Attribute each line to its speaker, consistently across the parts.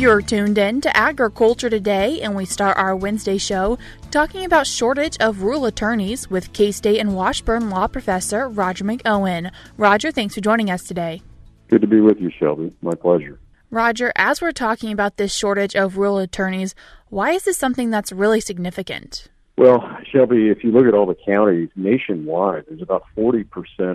Speaker 1: You're tuned in to Agriculture Today, and we start our Wednesday show talking about shortage of rural attorneys with K-State and Washburn law professor Roger McEowen. Roger, thanks for joining us today.
Speaker 2: Good to be with you, Shelby. My pleasure.
Speaker 1: Roger, as we're talking about this shortage of rural attorneys, why is this something that's really significant?
Speaker 2: Well, Shelby, if you look at all the counties nationwide, there's about 40%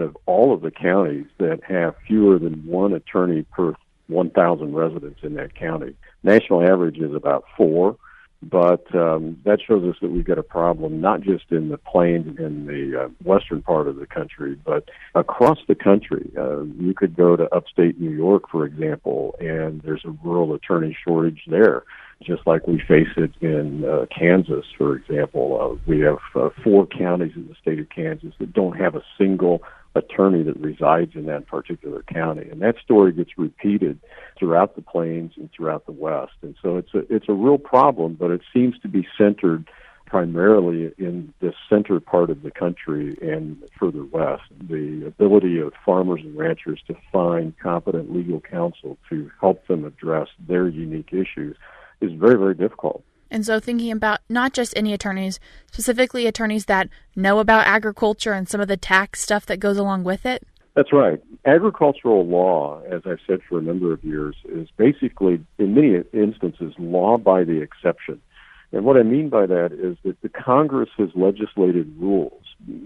Speaker 2: of all of the counties that have fewer than one attorney per 1,000 residents in that county. National average is about 4, but that shows us that we've got a problem not just in the plains in the western part of the country, but across the country. You could go to upstate New York, for example, and there's a rural attorney shortage there, just like we face it in Kansas, for example. We have 4 counties in the state of Kansas that don't have a single attorney that resides in that particular county, and that story gets repeated throughout the plains and throughout the West. And so it's a real problem, but it seems to be centered primarily in the center part of the country and further west. The ability of farmers and ranchers to find competent legal counsel to help them address their unique issues is very, very difficult.
Speaker 1: And so thinking about not just any attorneys, specifically attorneys that know about agriculture and some of the tax stuff that goes along with it?
Speaker 2: That's right. Agricultural law, as I've said for a number of years, is basically, in many instances, law by the exception. And what I mean by that is that the Congress has legislated rules,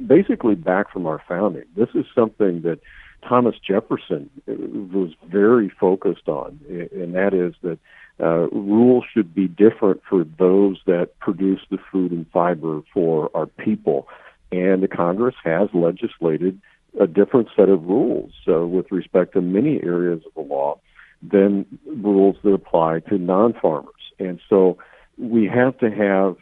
Speaker 2: basically back from our founding. This is something that Thomas Jefferson was very focused on, and that is that rules should be different for those that produce the food and fiber for our people. And the Congress has legislated a different set of rules with respect to many areas of the law than rules that apply to non-farmers. And so we have to have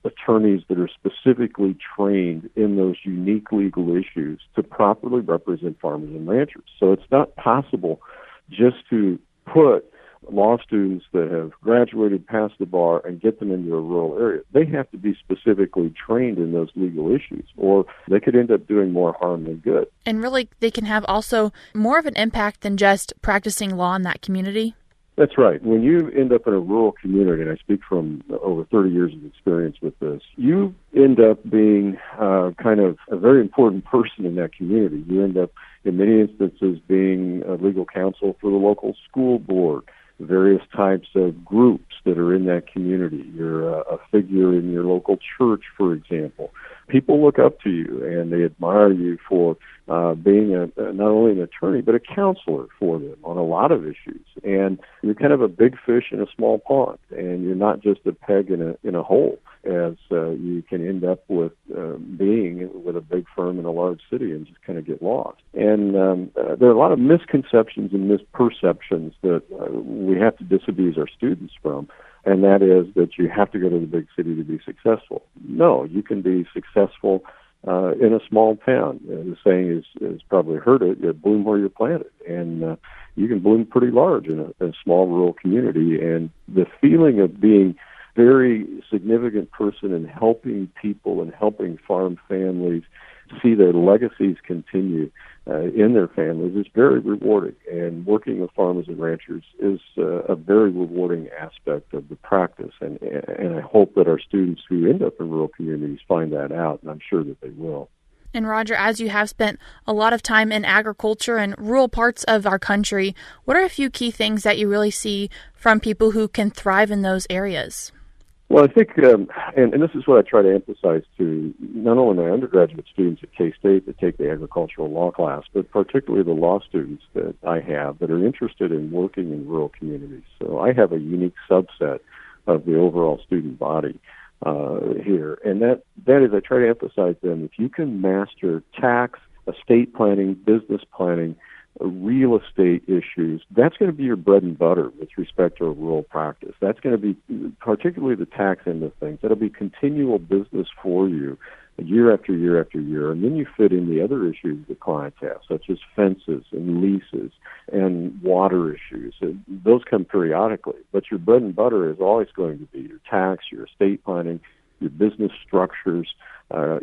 Speaker 2: attorneys that are specifically trained in those unique legal issues to properly represent farmers and ranchers. So it's not possible just to put law students that have graduated past the bar and get them into a rural area. They have to be specifically trained in those legal issues, or they could end up doing more harm than good.
Speaker 1: And really, they can have also more of an impact than just practicing law in that community?
Speaker 2: That's right. When you end up in a rural community, and I speak from over 30 years of experience with this, you end up being kind of a very important person in that community. You end up, in many instances, being a legal counsel for the local school board, various types of groups that are in that community. You're a figure in your local church, for example. People look up to you, and they admire you for being not only an attorney, but a counselor for them on a lot of issues. And you're kind of a big fish in a small pond, and you're not just a peg in a hole, as you can end up with being with a big firm in a large city and just kind of get lost. And there are a lot of misconceptions and misperceptions that we have to disabuse our students from, and that is that you have to go to the big city to be successful. No, you can be successful in a small town. The saying is probably heard it, you bloom where you're planted. And you can bloom pretty large in a small rural community. And the feeling of being very significant person in helping people and helping farm families see their legacies continue in their families is very rewarding. And working with farmers and ranchers is a very rewarding aspect of the practice. And I hope that our students who end up in rural communities find that out, and I'm sure that they will.
Speaker 1: And Roger, as you have spent a lot of time in agriculture and rural parts of our country, what are a few key things that you really see from people who can thrive in those areas?
Speaker 2: Well, I think, and this is what I try to emphasize to not only my undergraduate students at K-State that take the agricultural law class, but particularly the law students that I have that are interested in working in rural communities. So I have a unique subset of the overall student body here, and that is I try to emphasize them. If you can master tax, estate planning, business planning, real estate issues, that's going to be your bread and butter with respect to a rural practice. That's going to be, particularly the tax end of things, that'll be continual business for you year after year after year. And then you fit in the other issues that clients have, such as fences and leases and water issues. And those come periodically. But your bread and butter is always going to be your tax, your estate planning, your business structures,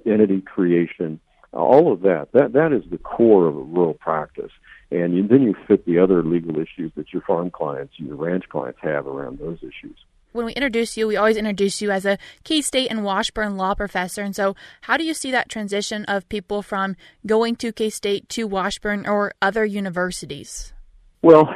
Speaker 2: entity creation, all of that is the core of a rural practice. And then you fit the other legal issues that your farm clients and your ranch clients have around those issues.
Speaker 1: When we introduce you, we always introduce you as a K-State and Washburn law professor. And so how do you see that transition of people from going to K-State to Washburn or other universities?
Speaker 2: Well,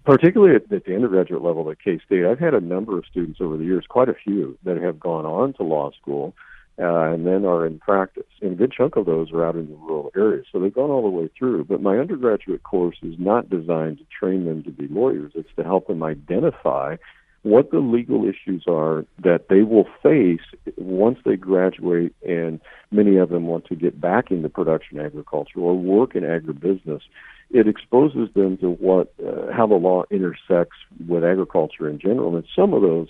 Speaker 2: particularly at the undergraduate level at K-State, I've had a number of students over the years, quite a few, that have gone on to law school and then are in practice. And a good chunk of those are out in the rural areas, so they've gone all the way through. But my undergraduate course is not designed to train them to be lawyers. It's to help them identify what the legal issues are that they will face once they graduate, and many of them want to get back into production agriculture or work in agribusiness. It exposes them to how the law intersects with agriculture in general, and some of those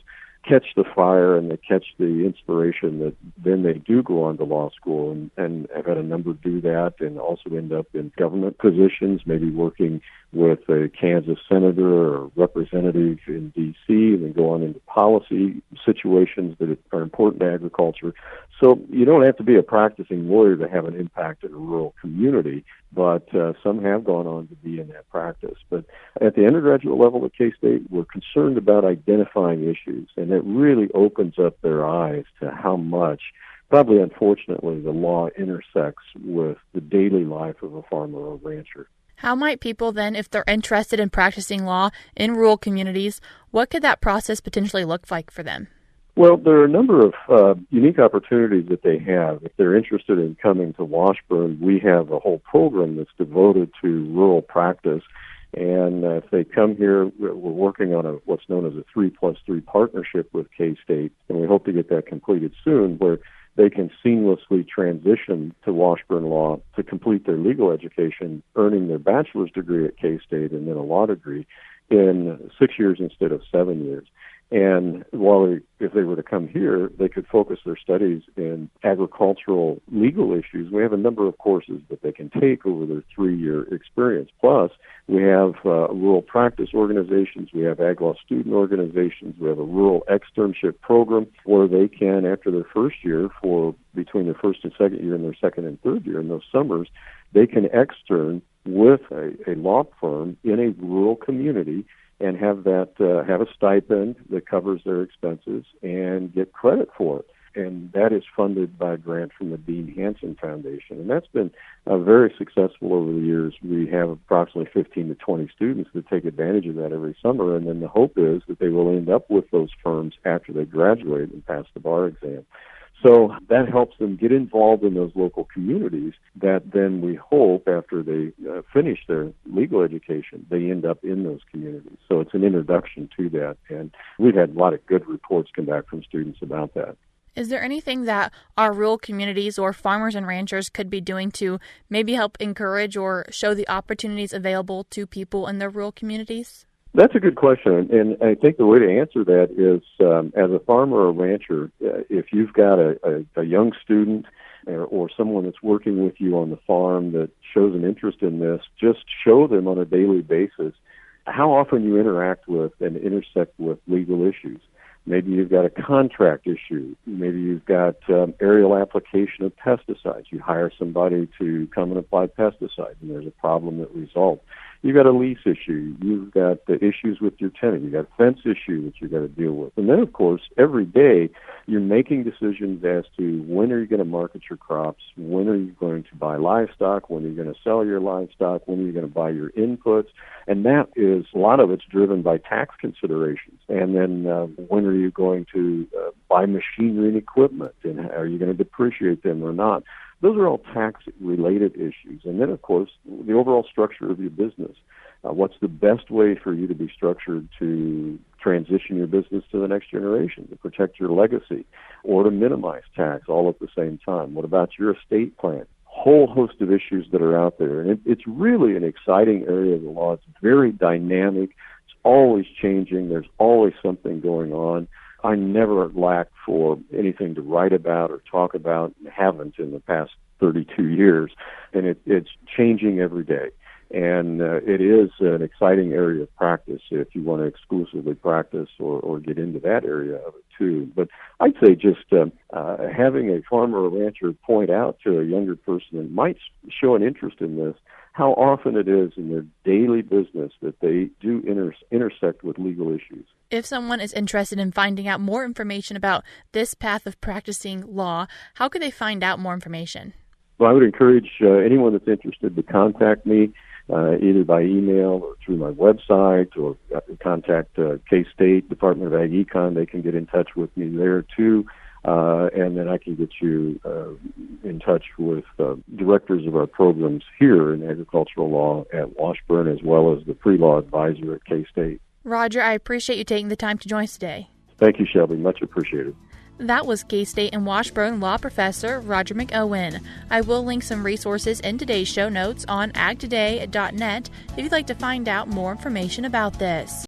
Speaker 2: catch the fire and they catch the inspiration that then they do go on to law school, and I've had a number do that and also end up in government positions, maybe working with a Kansas senator or representative in D.C., and then go on into policy situations that are important to agriculture. So you don't have to be a practicing lawyer to have an impact in a rural community, but some have gone on to be in that practice. But at the undergraduate level at K-State, we're concerned about identifying issues, and it really opens up their eyes to how much, probably unfortunately, the law intersects with the daily life of a farmer or rancher.
Speaker 1: How might people then, if they're interested in practicing law in rural communities, what could that process potentially look like for them?
Speaker 2: Well, there are a number of unique opportunities that they have. If they're interested in coming to Washburn, we have a whole program that's devoted to rural practice. And if they come here, we're working on what's known as a 3+3 partnership with K-State, and we hope to get that completed soon, where they can seamlessly transition to Washburn Law to complete their legal education, earning their bachelor's degree at K-State and then a law degree in 6 years instead of 7 years. And if they were to come here, they could focus their studies in agricultural legal issues. We have a number of courses that they can take over their 3-year experience. Plus, we have rural practice organizations, we have ag law student organizations, we have a rural externship program where they can, after their first year, for between their first and second year and their second and third year in those summers, they can extern with a law firm in a rural community and have a stipend that covers their expenses and get credit for it. And that is funded by a grant from the Dean Hansen Foundation. And that's been very successful over the years. We have approximately 15 to 20 students that take advantage of that every summer. And then the hope is that they will end up with those firms after they graduate and pass the bar exam. So that helps them get involved in those local communities that then we hope after they finish their legal education, they end up in those communities. So it's an introduction to that. And we've had a lot of good reports come back from students about that.
Speaker 1: Is there anything that our rural communities or farmers and ranchers could be doing to maybe help encourage or show the opportunities available to people in their rural communities?
Speaker 2: That's a good question, and I think the way to answer that is, as a farmer or rancher, if you've got a young student or someone that's working with you on the farm that shows an interest in this, just show them on a daily basis how often you interact with and intersect with legal issues. Maybe you've got a contract issue. Maybe you've got aerial application of pesticides. You hire somebody to come and apply pesticides, and there's a problem that results. You've got a lease issue. You've got the issues with your tenant. You've got a fence issue that you've got to deal with. And then, of course, every day you're making decisions as to when are you going to market your crops, when are you going to buy livestock, when are you going to sell your livestock, when are you going to buy your inputs. And that is, a lot of it's driven by tax considerations. And then when are you going to buy machinery and equipment, and are you going to depreciate them or not? Those are all tax-related issues. And then, of course, the overall structure of your business. What's the best way for you to be structured to transition your business to the next generation, to protect your legacy, or to minimize tax all at the same time? What about your estate plan? Whole host of issues that are out there. And it's really an exciting area of the law. It's very dynamic. It's always changing. There's always something going on. I never lack for anything to write about or talk about, and haven't in the past 32 years. And it's changing every day. And it is an exciting area of practice if you want to exclusively practice or get into that area of it too. But I'd say just having a farmer or rancher point out to a younger person that might show an interest in this, how often it is in their daily business that they do intersect with legal issues.
Speaker 1: If someone is interested in finding out more information about this path of practicing law, how could they find out more information?
Speaker 2: Well, I would encourage anyone that's interested to contact me either by email or through my website, or contact K-State Department of Ag Econ. They can get in touch with me there too. And then I can get you in touch with directors of our programs here in agricultural law at Washburn, as well as the pre-law advisor at K-State.
Speaker 1: Roger, I appreciate you taking the time to join us today.
Speaker 2: Thank you, Shelby. Much appreciated.
Speaker 1: That was K-State and Washburn law professor Roger McEowen. I will link some resources in today's show notes on agtoday.net if you'd like to find out more information about this.